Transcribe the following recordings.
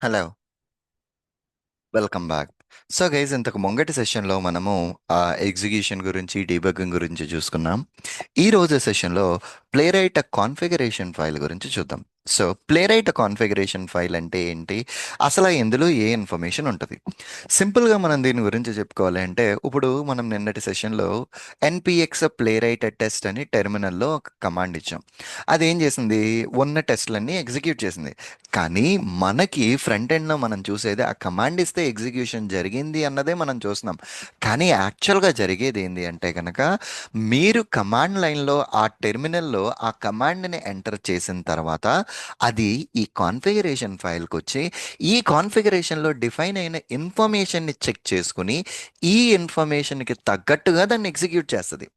Hello, welcome back. So guys, ఇంతకు ముంగటి సెషన్లో మనము ఎగ్జిక్యూషన్ గురించి డీబగ్గింగ్ గురించి చూసుకున్నాం. ఈ రోజు సెషన్లో ప్లేరైట్ కాన్ఫిగరేషన్ ఫైల్ గురించి చూద్దాం. సో ప్లేరైట్ కాన్ఫిగరేషన్ ఫైల్ అంటే ఏంటి, అసలు ఇందులో ఏ ఇన్ఫర్మేషన్ ఉంటుంది? సింపుల్గా మనం దీని గురించి చెప్పుకోవాలి అంటే, ఇప్పుడు మనం నిన్నటి సెషన్లో ఎన్పిఎక్స్ ప్లేరైట్ టెస్ట్ అని టెర్మినల్లో ఒక కమాండ్ ఇచ్చాం. అదేం చేసింది? ఉన్న టెస్ట్లన్నీ ఎగ్జిక్యూట్ చేసింది. కానీ మనకి ఫ్రంట్ ఎండ్లో మనం చూసేది ఆ కమాండ్ ఇస్తే ఎగ్జిక్యూషన్ జరిగింది అన్నదే మనం చూస్తున్నాం. కానీ యాక్చువల్గా జరిగేది ఏంటి అంటే కనుక, మీరు కమాండ్ లైన్లో ఆ టెర్మినల్లో ఆ కమాండ్ని ఎంటర్ చేసిన తర్వాత అది ఈ కాన్ఫిగరేషన్ ఫైల్కి వచ్చి ఈ కాన్ఫిగరేషన్లో డిఫైన్ అయిన ఇన్ఫర్మేషన్ని చెక్ చేసుకుని ఈ ఇన్ఫర్మేషన్కి తగ్గట్టుగా దాన్ని ఎగ్జిక్యూట్ చేస్తుంది.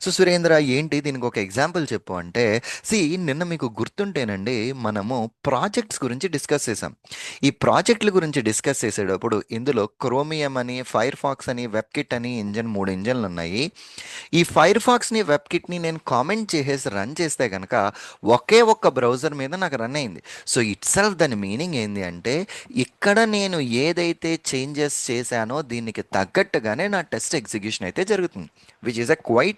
సో సురేంద్ర, ఏంటి దీనికి ఒక ఎగ్జాంపుల్ చెప్పు అంటే, సి నిన్న మీకు గుర్తుంటేనండి, మనము ప్రాజెక్ట్స్ గురించి డిస్కస్ చేసాం. ఈ ప్రాజెక్టుల గురించి డిస్కస్ చేసేటప్పుడు ఇందులో క్రోమియం అని, ఫైర్ ఫాక్స్ అని, వెబ్ కిట్ అని మూడు ఇంజన్లు ఉన్నాయి. ఈ ఫైర్ ఫాక్స్ని, వెబ్ కిట్ని నేను కామెంట్ చేసేసి రన్ చేస్తే కనుక ఒకే ఒక్క బ్రౌజర్ మీద నాకు రన్ అయింది. సో ఇట్ సెల్ఫ్ దాని మీనింగ్ ఏంది అంటే, ఇక్కడ నేను ఏదైతే చేంజెస్ చేశానో దీనికి తగ్గట్టుగానే నా టెస్ట్ ఎగ్జిక్యూషన్ అయితే జరుగుతుంది, which is a quite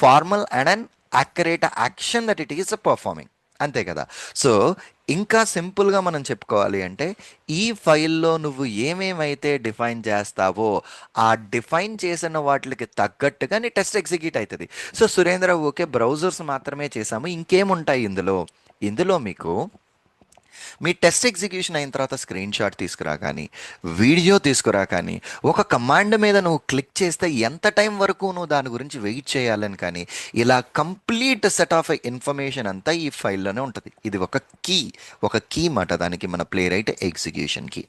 formal and inaccurate action that it is performing. అంతే కదా? సో ఇంకా సింపుల్గా మనం చెప్పుకోవాలి అంటే, ఈ ఫైల్లో నువ్వు ఏమేమైతే డిఫైన్ చేస్తావో ఆ డిఫైన్ చేసిన వాటికి తగ్గట్టుగా నీ టెస్ట్ ఎగ్జిక్యూట్ అవుతుంది. సో సురేంద్ర, ఓకే, బ్రౌజర్స్ మాత్రమే చేసాము, ఇంకేముంటాయి ఇందులో? ఇందులో మీకు మీ టెస్ట్ ఎగ్జిక్యూషన్ అయిన తర్వాత స్క్రీన్ షాట్ తీసుకురా కానీ, వీడియో తీసుకురా కానీ, ఒక కమాండ్ మీద నువ్వు క్లిక్ చేస్తే ఎంత టైం వరకు నువ్వు దాని గురించి వెయిట్ చేయాలని కానీ, ఇలా కంప్లీట్ సెట్ ఆఫ్ ఇన్ఫర్మేషన్ అంతా ఈ ఫైల్లోనే ఉంటుంది. ఇది ఒక కీ మాట దానికి, మన ప్లే రైట్ ఎగ్జిక్యూషన్కి.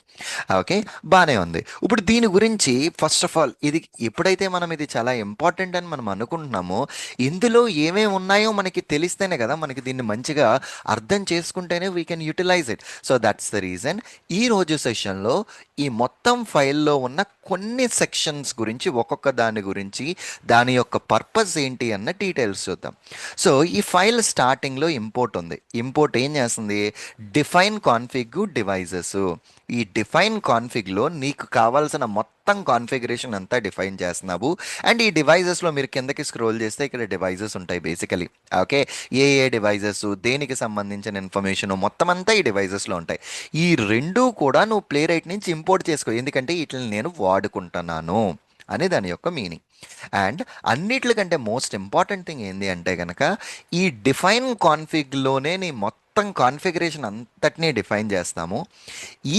ఓకే, బాగానే ఉంది. ఇప్పుడు దీని గురించి ఫస్ట్ ఆఫ్ ఆల్, ఇది ఎప్పుడైతే మనం ఇది చాలా ఇంపార్టెంట్ అని మనం అనుకుంటున్నామో, ఇందులో ఏమేమి ఉన్నాయో మనకి తెలిస్తేనే కదా, మనకి దీన్ని మంచిగా అర్థం చేసుకుంటేనే we can utilize it. So that's the reason ఈ రోజు సెషన్లో ఈ మొత్తం ఫైల్లో ఉన్న కొన్ని సెక్షన్స్ గురించి, ఒక్కొక్క దాని గురించి, దాని యొక్క పర్పస్ ఏంటి అన్న డీటెయిల్స్ చూద్దాం. సో ఈ ఫైల్ స్టార్టింగ్లో ఇంపోర్ట్ ఉంది. ఇంపోర్ట్ ఏం చేస్తుంది? Define config devices. ఈ డిఫైన్ కాన్ఫిగ్లో నీకు కావాల్సిన మొత్తం కాన్ఫిగరేషన్ అంతా డిఫైన్ చేస్తున్నావు. అండ్ ఈ డివైజెస్లో మీరు కిందకి స్క్రోల్ చేస్తే ఇక్కడ డివైజెస్ ఉంటాయి బేసికలీ. ఓకే, ఏ ఏ డివైజెస్, దేనికి సంబంధించిన ఇన్ఫర్మేషన్ మొత్తం అంతా ఈ డివైజెస్లో ఉంటాయి. ఈ రెండూ కూడా నువ్వు ప్లే రైట్ నుంచి ఇంపోర్ట్ చేసుకో, ఎందుకంటే వీటిని నేను వాడుకుంటున్నాను అని దాని యొక్క మీనింగ్. అండ్ అన్నిట్లకంటే మోస్ట్ ఇంపార్టెంట్ థింగ్ ఏంటి అంటే కనుక, ఈ డిఫైన్ కాన్ఫిగ్లోనే నీ మొత్తం కాన్ఫిగరేషన్ అంతటినీ డిఫైన్ చేస్తాము.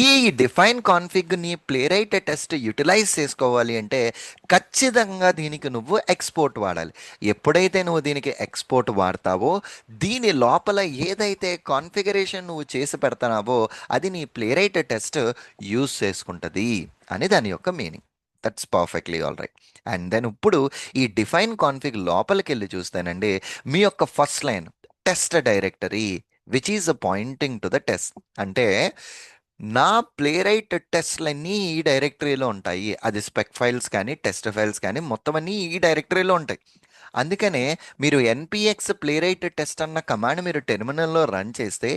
ఈ డిఫైన్ కాన్ఫిగ్ని ప్లే రైట్ టెస్ట్ యూటిలైజ్ చేసుకోవాలి అంటే ఖచ్చితంగా దీనికి నువ్వు ఎక్స్పోర్ట్ వాడాలి. ఎప్పుడైతే నువ్వు దీనికి ఎక్స్పోర్ట్ వాడతావో, దీని లోపల ఏదైతే కాన్ఫిగరేషన్ నువ్వు చేసి పెడతావో అది నీ ప్లే రైట్ టెస్ట్ యూజ్ చేసుకుంటుంది అని దాని యొక్క meaning. That's perfectly all right. And then ఇప్పుడు ఈ డిఫైన్ కాన్ఫిగ్ లోపలికి వెళ్ళి చూస్తానండి, మీ యొక్క first line test directory which is pointing to the test అంటే, నా ప్లే రైట్ టెస్ట్లన్నీ ఈ డైరెక్టరీలో ఉంటాయి. అది స్పెక్ ఫైల్స్ కానీ, టెస్ట్ ఫైల్స్ కానీ, మొత్తం అన్నీ ఈ డైరెక్టరీలో ఉంటాయి. అందుకనే మీరు ఎన్పిఎక్స్ ప్లే రైట్ టెస్ట్ అన్న కమాండ్ మీరు టెర్మినల్లో రన్ చేస్తే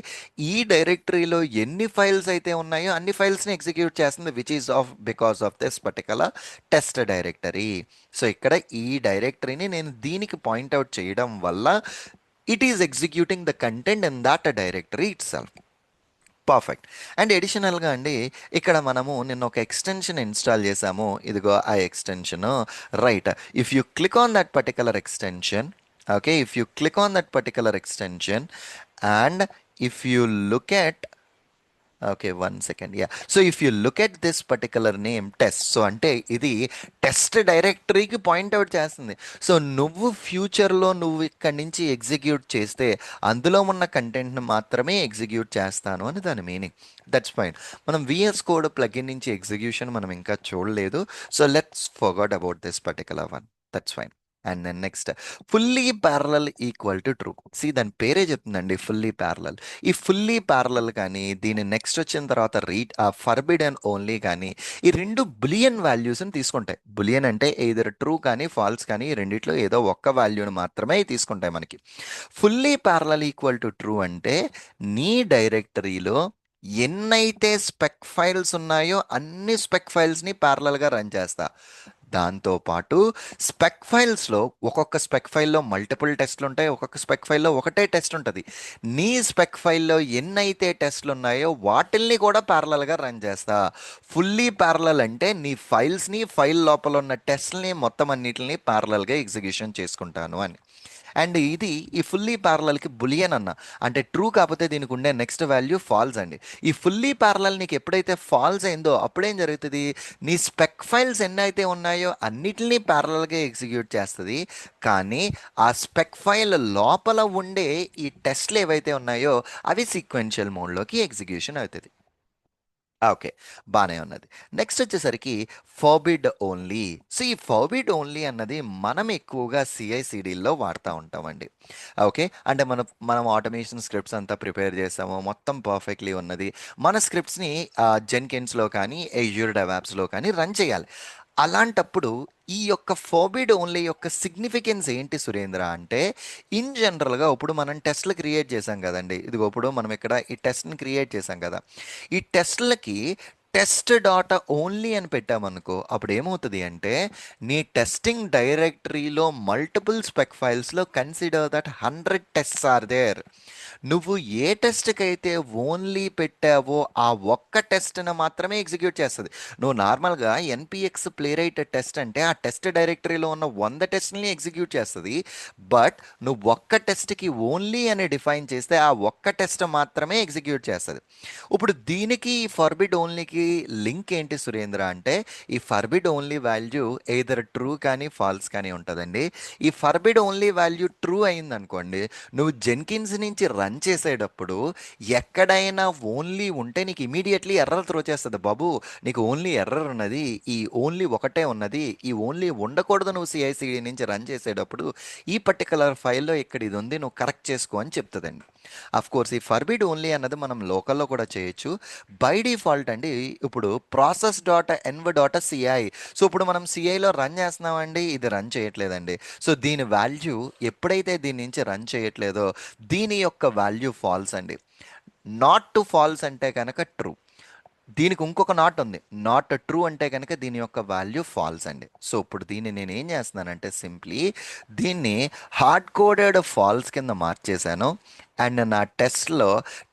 ఈ డైరెక్టరీలో ఎన్ని ఫైల్స్ అయితే ఉన్నాయో అన్ని ఫైల్స్ని ఎగ్జిక్యూట్ చేస్తుంది, which is of because of this particular test directory. So ఇక్కడ ఈ డైరెక్టరీని నేను దీనికి పాయింట్అవుట్ చేయడం వల్ల it is executing the content in that directory itself. Perfect. And ఎడిషనల్గా అండి, ఇక్కడ మనము నిన్న ఒక ఎక్స్టెన్షన్ ఇన్స్టాల్ చేసాము. ఇదిగో ఆ extension. Right, if you click on that particular extension, okay, if you click on that particular extension and if you look at, okay, 1 second, yeah. So if you look at this particular name test, so అంటే ఇది test డైరెక్టరీకి point out చేస్తుంది. So నువ్వు ఫ్యూచర్లో నువ్వు ఇక్కడి నుంచి execute చేస్తే అందులో ఉన్న కంటెంట్ని మాత్రమే ఎగ్జిక్యూట్ చేస్తాను అని దాని మీనింగ్. That's fine. మనం విఎస్ కోడ్ ప్లగిన్ నుంచి ఎగ్జిక్యూషన్ మనం ఇంకా చూడలేదు. So let's forgot about this particular one. That's fine. And then next, fully parallel equal to true. See దాని పేరే చెప్తుందండి, ఫుల్లీ ప్యారలల్. ఈ ఫుల్లీ ప్యారలల్ కానీ, దీని నెక్స్ట్ వచ్చిన తర్వాత ఫర్బిడ్ అండ్ ఓన్లీ కానీ, ఈ రెండు బులియన్ వాల్యూస్ని తీసుకుంటాయి. బులియన్ అంటే either ట్రూ కానీ ఫాల్స్ కానీ, ఈ రెండిట్లో ఏదో ఒక్క వాల్యూని మాత్రమే తీసుకుంటాయి మనకి. Fully parallel equal to true అంటే నీ డైరెక్టరీలో ఎన్నైతే స్పెక్ ఫైల్స్ ఉన్నాయో అన్ని స్పెక్ ఫైల్స్ని ప్యారలల్గా రన్ చేస్తా. దాంతోపాటు స్పెక్ ఫైల్స్లో ఒక్కొక్క స్పెక్ ఫైల్లో మల్టిపుల్ టెస్ట్లు ఉంటాయి, ఒక్కొక్క స్పెక్ ఫైల్లో ఒకటే టెస్ట్ ఉంటుంది. నీ స్పెక్ ఫైల్లో ఎన్నైతే టెస్ట్లు ఉన్నాయో వాటిల్ని కూడా ప్యారలల్గా రన్ చేస్తా. ఫుల్లీ ప్యారలల్ అంటే నీ ఫైల్స్ని, ఫైల్ లోపల ఉన్న టెస్ట్ని మొత్తం అన్నిటిని ప్యారలల్గా ఎగ్జిక్యూషన్ చేసుకుంటాను అని. అండ్ ఇది ఈ ఫుల్లీ ప్యారలల్కి బులియన్ అన్న, అంటే ట్రూ కాకపోతే దీనికి ఉండే నెక్స్ట్ వాల్యూ ఫాల్స్ అండి. ఈ ఫుల్లీ ప్యారలల్ నీకు ఎప్పుడైతే ఫాల్స్ అయిందో అప్పుడేం జరుగుతుంది, నీ స్పెక్ ఫైల్స్ ఎన్నైతే ఉన్నాయో అన్నిటినీ ప్యారలల్గా ఎగ్జిక్యూట్ చేస్తుంది. కానీ ఆ స్పెక్ ఫైల్ లోపల ఉండే ఈ టెస్ట్లు ఏవైతే ఉన్నాయో అవి సీక్వెన్షియల్ మోడ్లోకి ఎగ్జిక్యూషన్ అవుతుంది. ఓకే, బాగానే ఉన్నది. నెక్స్ట్ వచ్చేసరికి ఫర్బిడ్ ఓన్లీ. సో ఈ ఫర్బిడ్ ఓన్లీ అన్నది మనం ఎక్కువగా సిఐసిడిలో వాడుతూ ఉంటామండి. ఓకే, అంటే మనం ఆటోమేషన్ స్క్రిప్ట్స్ అంతా ప్రిపేర్ చేసాము, మొత్తం పర్ఫెక్ట్లీ ఉన్నది. మన స్క్రిప్ట్స్ని జెన్కిన్స్లో కానీ ఎజ్యూర్ డెవాప్స్లో కానీ రన్ చేయాలి. అలాంటప్పుడు ఈ యొక్క ఫర్బిడ్ ఓన్లీ యొక్క సిగ్నిఫికెన్స్ ఏంటి సురేంద్ర అంటే, ఇన్ జనరల్గా ఇప్పుడు మనం టెస్ట్లు క్రియేట్ చేసాం కదండి. ఇదిగో ఇప్పుడు మనం ఇక్కడ ఈ టెస్ట్ని క్రియేట్ చేసాం కదా, ఈ టెస్ట్లకి టెస్ట్ డాటా ఓన్లీ అని పెట్టామనుకో అప్పుడు ఏమవుతుంది అంటే, నీ టెస్టింగ్ డైరెక్టరీలో మల్టిపుల్ స్పెక్ ఫైల్స్లో consider that 100 tests are there. నువ్వు ఏ టెస్ట్కి అయితే ఓన్లీ పెట్టావో ఆ ఒక్క టెస్ట్ని మాత్రమే ఎగ్జిక్యూట్ చేస్తుంది. నువ్వు నార్మల్గా ఎన్పిఎక్స్ ప్లే రైట్ టెస్ట్ అంటే ఆ టెస్ట్ డైరెక్టరీలో ఉన్న 100 టెస్ట్ని ఎగ్జిక్యూట్ చేస్తుంది. బట్ నువ్వు ఒక్క టెస్ట్కి ఓన్లీ అని డిఫైన్ చేస్తే ఆ ఒక్క టెస్ట్ మాత్రమే ఎగ్జిక్యూట్ చేస్తుంది. ఇప్పుడు దీనికి ఈ ఫర్బిడ్ ఓన్లీకి లింక్ ఏంటి సురేంద్ర అంటే, ఈ forbid only value either true కానీ ఫాల్స్ కానీ ఉంటుందండి. ఈ ఫర్బిడ్ ఓన్లీ వాల్యూ ట్రూ అయిందనుకోండి, నువ్వు జెన్కిన్స్ నుంచి రన్ చేసేటప్పుడు ఎక్కడైనా ఓన్లీ ఉంటే నీకు ఇమీడియట్లీ ఎర్రర్ త్రో చేస్తుంది. బాబు నీకు ఓన్లీ ఎర్రర్ ఉన్నది, ఈ ఓన్లీ ఒకటే ఉన్నది, ఈ ఓన్లీ ఉండకూడదు నువ్వు సిఐసిడి నుంచి రన్ చేసేటప్పుడు, ఈ పర్టికులర్ ఫైల్లో ఇక్కడ ఇది ఉంది నువ్వు కరెక్ట్ చేసుకో అని చెప్తుందండి. అఫ్ కోర్స్ ఈ ఫర్బిడ్ ఓన్లీ అన్నది మనం లోకల్లో కూడా చేయొచ్చు. బై డిఫాల్ట్ అండి ఇప్పుడు process dot env dot CI. So ఇప్పుడు మనం సిఐలో రన్ చేస్తున్నామండి, ఇది రన్ చేయట్లేదండి. సో దీని వాల్యూ ఎప్పుడైతే దీని నుంచి రన్ చేయట్లేదో దీని యొక్క వాల్యూ ఫాల్స్ అండి. నాట్ టు ఫాల్స్ అంటే కనుక ట్రూ. దీనికి ఇంకొక నాట్ ఉంది, నాట్ ట్రూ అంటే కనుక దీని యొక్క వాల్యూ ఫాల్స్ అండి. సో ఇప్పుడు దీన్ని నేను ఏం చేస్తున్నానంటే సింప్లీ దీన్ని హార్డ్ కోడెడ్ ఫాల్స్ కింద మార్చేశాను. అండ్ నా టెస్ట్లో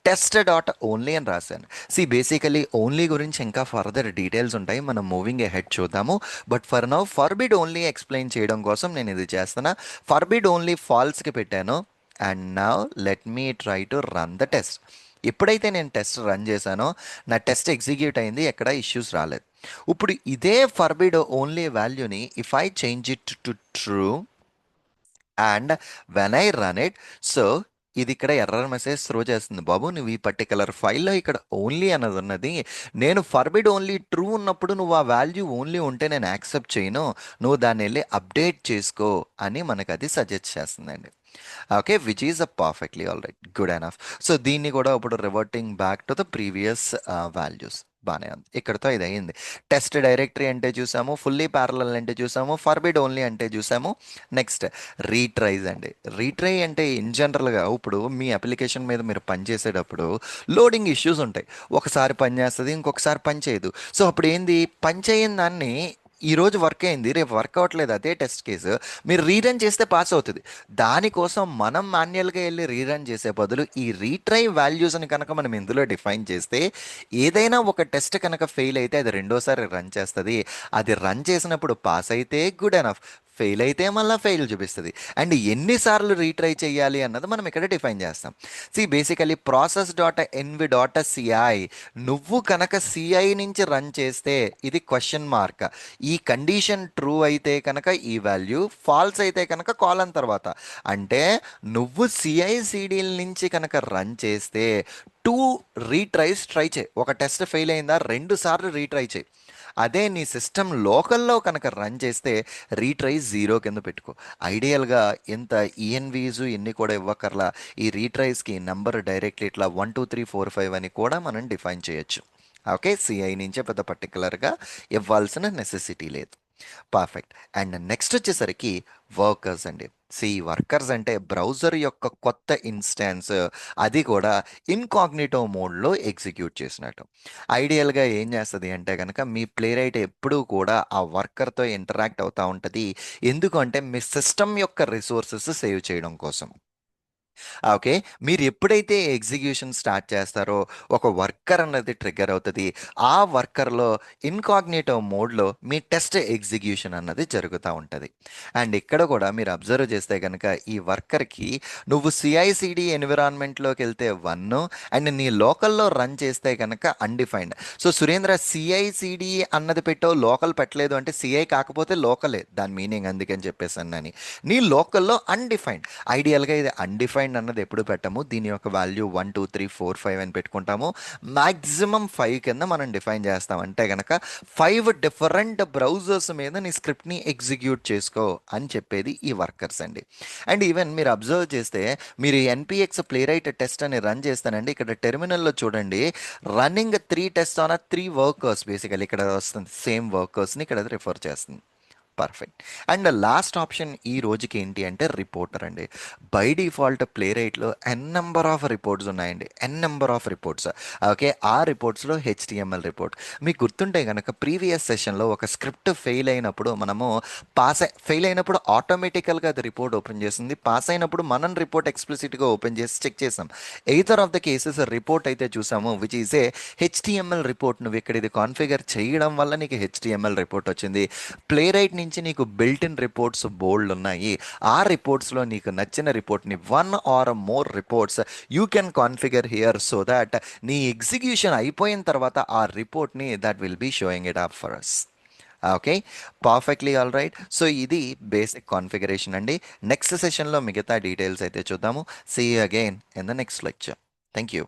టెస్ట్ డాట్ ఓన్లీ అని రాశాను. బేసికలీ ఓన్లీ గురించి ఇంకా ఫర్దర్ డీటెయిల్స్ ఉంటాయి, మనం మూవింగ్ ఎహెడ్ చూద్దాము. But for now forbid only explain చేయడం కోసం నేను ఇది చేస్తున్నా. ఫర్బిడ్ ఓన్లీ ఫాల్స్కి పెట్టాను. And now let me try to run the test. ఎప్పుడైతే నేను టెస్ట్ రన్ చేశానో నా టెస్ట్ ఎగ్జిక్యూట్ అయింది, ఎక్కడ ఇష్యూస్ రాలేదు. ఇప్పుడు ఇదే ఫర్బిడ్ ఓన్లీ వాల్యూని if I change it to true and when I run it, so ఇది ఇక్కడ ఎర్రర్ మెసేజ్ త్రో చేస్తుంది. బాబు నువ్వు ఈ పర్టికులర్ ఫైల్లో ఇక్కడ ఓన్లీ అన్నది ఉన్నది, నేను ఫర్బిడ్ ఓన్లీ ట్రూ ఉన్నప్పుడు నువ్వు ఆ వాల్యూ ఓన్లీ ఉంటే నేను యాక్సెప్ట్ చేయను, నువ్వు దాన్ని వెళ్ళి అప్డేట్ చేసుకో అని మనకు అది సజెస్ట్ చేస్తుందండి. Okay, which is a perfectly all right, good enough. So దీన్ని కూడా ఇప్పుడు reverting back to the previous values బాగానే ఉంది. ఇక్కడతో ఇది అయింది. టెస్ట్ డైరెక్టరీ అంటే చూసాము, ఫుల్లీ ప్యారలల్ అంటే చూసాము, ఫర్బిడ్ ఓన్లీ అంటే చూసాము. నెక్స్ట్ రీట్రైజ్ అండి. రీట్రై అంటే ఇన్ జనరల్గా ఇప్పుడు మీ అప్లికేషన్ మీద మీరు పనిచేసేటప్పుడు లోడింగ్ ఇష్యూస్ ఉంటాయి. ఒకసారి పని చేస్తుంది, ఇంకొకసారి పని చేయదు. సో అప్పుడు ఏంది, పని చేయని దాన్ని ఈరోజు వర్క్ అయింది, రేపు వర్క్ అవ్వట్లేదు అదే టెస్ట్ కేసు, మీరు రీరన్ చేస్తే పాస్ అవుతుంది. దానికోసం మనం మాన్యువల్గా వెళ్ళి రీరన్ చేసే బదులు ఈ రీట్రై వాల్యూస్ని కనుక మనం ఇందులో డిఫైన్ చేస్తే ఏదైనా ఒక టెస్ట్ కనుక ఫెయిల్ అయితే అది రెండోసారి రన్ చేస్తుంది. అది రన్ చేసినప్పుడు పాస్ అయితే గుడ్ ఎనఫ్, ఫెయిల్ అయితే మళ్ళీ ఫెయిల్ చూపిస్తుంది. అండ్ ఎన్నిసార్లు రీట్రై చేయాలి అన్నది మనం ఇక్కడ డిఫైన్ చేస్తాం. Basically process dot env dot CI, నువ్వు కనుక సిఐ నుంచి రన్ చేస్తే ఇది క్వశ్చన్ మార్క్, ఈ కండిషన్ ట్రూ అయితే కనుక ఈ వాల్యూ, ఫాల్స్ అయితే కనుక కాలన్ తర్వాత. అంటే నువ్వు సిఐసిడిల నుంచి కనుక రన్ చేస్తే 2 రీట్రైస్ ట్రై చేయి. ఒక టెస్ట్ ఫెయిల్ అయిందా 2 సార్లు రీట్రై చేయి. అదే నీ సిస్టమ్ లోకల్లో కనుక రన్ చేస్తే రీట్రై 0 కింద పెట్టుకో. ఐడియల్గా ఎంత ఈఎన్వీస్ ఎన్ని కూడా ఇవ్వకర్లా, ఈ రీట్రైస్కి నెంబర్ డైరెక్ట్లీ ఇట్లా 1 2 3 4 5 అని కూడా మనం డిఫైన్ చేయొచ్చు. ఓకే, సిఐ నుంచే పెద్ద పర్టికులర్గా ఇవ్వాల్సిన నెసెసిటీ లేదు. పర్ఫెక్ట్. అండ్ నెక్స్ట్ వచ్చేసరికి వర్కర్స్ అండి. వర్కర్స్ అంటే బ్రౌజర్ యొక్క కొత్త ఇన్స్టాన్స్, అది కూడా ఇన్కాగ్నిటో మోడ్లో ఎగ్జిక్యూట్ చేసినట్టు. ఐడియల్గా ఏం చేస్తుంది అంటే కనుక మీ ప్లే రైట్ ఎప్పుడూ కూడా ఆ వర్కర్తో ఇంటరాక్ట్ అవుతూ ఉంటుంది. ఎందుకు అంటే మీ సిస్టమ్ యొక్క రిసోర్సెస్ సేవ్ చేయడం కోసం. ఓకే. మీరు ఎప్పుడైతే ఎగ్జిక్యూషన్ స్టార్ట్ చేస్తారో ఒక వర్కర్ అన్నది ట్రిగ్గర్ అవుతది. ఆ వర్కర్‌లో ఇన్‌కాగ్నిటో మోడ్‌లో మీ టెస్ట్ ఎగ్జిక్యూషన్ అన్నది జరుగుతా ఉంటది. అండ్ ఇక్కడ కూడా మీరు అబ్జర్వ్ చేస్తే గనక ఈ వర్కర్‌కి నువ్వు సీఐసీడీ ఎన్విరాన్మెంట్‌లోకెళ్తే 1 అండ్ నీ లోకల్‌లో రన్ చేస్తే గనక అన్‌డిఫైన్డ్. సో, సురేంద్ర సీఐసీడీ అన్నది పెట్టావు, లోకల్ పెట్టలేదు అంటే సీఐ కాకపోతే లోకలే దాని మీనింగ్ అందుకని చెప్పేసనని. నీ లోకల్‌లో అన్‌డిఫైన్డ్. ఐడియల్‌గా ఇది అన్‌డిఫైన్డ్ అన్నది ఎప్పుడు పెట్టము. దీని యొక్క వాల్యూ 1, 2, 3, 4, 5 అని పెట్టుకుంటాము. మాక్సిమం 5 కింద మనం డిఫైన్ చేస్తాం. అంటే గనక 5 డిఫరెంట్ బ్రౌజర్స్ మీద నీ స్క్రిప్ట్‌ని ఎగ్జిక్యూట్ చేసుకో అని చెప్పేది ఈ వర్కర్స్ అండి. అండ్ ఈవెన్ మీరు అబ్జర్వ్ చేస్తే మీరు ఎన్‌పిఎక్స్ ప్లేరైట్ టెస్ట్ అని రన్ చేస్తానండి. ఇక్కడ టెర్మినల్‌లో చూడండి, running 3 test on 3 workers basically ఇక్కడ వస్తుంది. సేమ్ వర్కర్స్‌ని ఇక్కడ రిఫర్ చేస్తుంది. పర్ఫెక్ట్. అండ్ లాస్ట్ ఆప్షన్ ఈ రోజుకి ఏంటి అంటే రిపోర్టర్ అండి. బై డిఫాల్ట్ ప్లే రైట్లో ఎన్ నెంబర్ ఆఫ్ రిపోర్ట్స్ ఉన్నాయండి. N number of reports. Okay. ఆ రిపోర్ట్స్లో హెచ్టిఎంఎల్ రిపోర్ట్ మీకు గుర్తుంటే కనుక ప్రీవియస్ సెషన్లో ఒక స్క్రిప్ట్ ఫెయిల్ అయినప్పుడు మనము ఫెయిల్ అయినప్పుడు ఆటోమేటికల్గా అది రిపోర్ట్ ఓపెన్ చేస్తుంది. పాస్ అయినప్పుడు మనం రిపోర్ట్ ఎక్స్ప్లిసిట్గా ఓపెన్ చేసి చెక్ చేసాం. Either of the cases report అయితే చూసాము which is a HTML report. నువ్వు ఇక్కడ ఇది కాన్ఫిగర్ చేయడం వల్ల నీకు హెచ్టిఎంఎల్ రిపోర్ట్ వచ్చింది. ప్లే రైట్ నుంచి నీకు బిల్ట్ ఇన్ రిపోర్ట్స్ బోల్డ్ ఉన్నాయి. ఆ రిపోర్ట్స్లో నీకు నచ్చిన రిపోర్ట్ని 1 or more reports you can configure here so that నీ ఎగ్జిక్యూషన్ అయిపోయిన తర్వాత ఆ రిపోర్ట్ని that will be showing it up for us. Okay. Perfectly all right. So ఇది బేసిక్ కాన్ఫిగరేషన్ అండి. నెక్స్ట్ సెషన్లో మిగతా డీటెయిల్స్ అయితే చూద్దాము. See you again in the next lecture. Thank you.